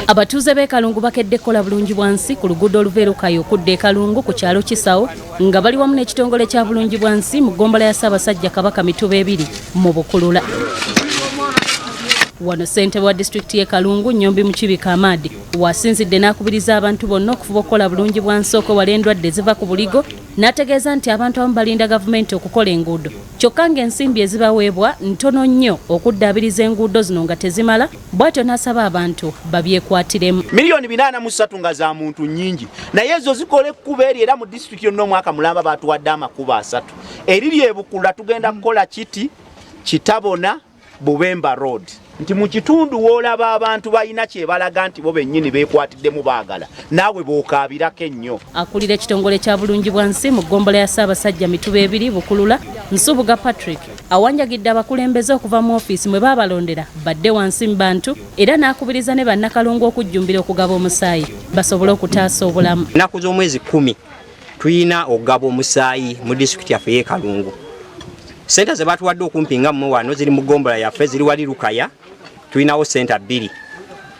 Abatuuze b'e Kalungu bakedde kola bulunji bwansi ku luguudo oluveerukayo okudda e Kalungu ku kyalo Kisawo nga bali wamu n'ekitongole kya bulunji bwansi mu ggombolola ya Ssaabasajja Kabaka Mituba 2 mu Bukulula. Wano ssentebe wa disitulikiti y'e Kalungu Nyombi Mukiibi Kamadi wasinzidde n'akubiriza abantu bonna okufuba okukola bulungi bwansi okwewala endwadde eziva ku buligo, n'ategeeza nti abantu abamu balinda gavumenti okukola enguudo kyokka ng'ensimbi ezibaweebwa ntono nnyo okuddaabiriza enguudo zino nga tezimala, bw'atyo n'asaba abantu babyekwatiremu. Milioni 803 nga za muntu nnyingi naye ezo zikola ekkubo eri era mu disitulikiti yonna omwaka mulamba baatuwadde amakubo 3 eriri e Bukulula tugenda kukola Kiti, Kitabona, Bubemba Road. Nti mu kitundu w'olaba abantu balina kyebalaga nti bo bennyini beekwatiddemu baagala naawe bw'okaabirako ennyo. Akulira ekitongole kya bulungi bwansi mu ggombolola ya Ssaabasajja Mituba 2 Bukulula, Nsubuga Patrick awanjagidde abakulembeze okuva mu ofiisi mwe baabalondera badde wansi mu bantu era n'akubiriza ne bannakalungu okujjumbira okugaba omusaayi basobole okutaasa obulamu. Ennaku z'omwezi 10 tulina okugaba omusaayi mu disitulikiti yaffe y'e Kalungu. Senta ze batuwadde okumpinga mu wano ziri mu ggombolola yaffe ziri wali Lukaya, tulinawo senta 2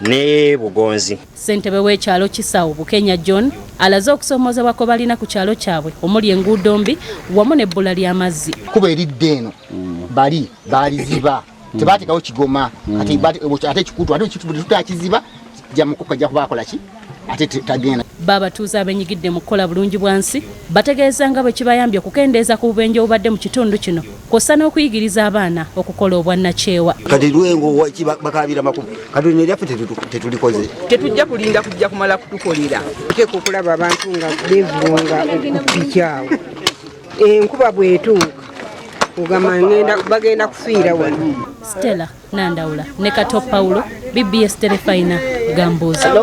ne Bugonzi. Ssentebe w'ekyalo Kisawo Bukenya John alaze okusomoozebwa kwe balina ku kyalo kyabwe omuli enguudo mbi wamu n'ebbula ly'amazzi. Kuba eridde eno bali baaliziba tebaatekawo kigoma ate ekikuutu ate ekitubu tutakiziba jamukuka ajja kuba akola ki ate tagenda. Abatuuze abenyigidde mu kukola bulungi bwansi bategeeza nga bwe kibayambye okukendeeza ku bubenje obubadde mu kitundu kino kw'ossa n'okuyigiriza abaana okukola obwannakyewa. Kati lwengo bakabira makubu kati neryaffe tetulikoze, tetujja kulinda kujja kumala kutukolera teeka okulaba abantu nga beevunga okupikyawo enkuba bw'etuuka ogamba bagenda kufiira wano. Stella Nandawula ne Kato Paulo, BBS Telefina Gambuuza.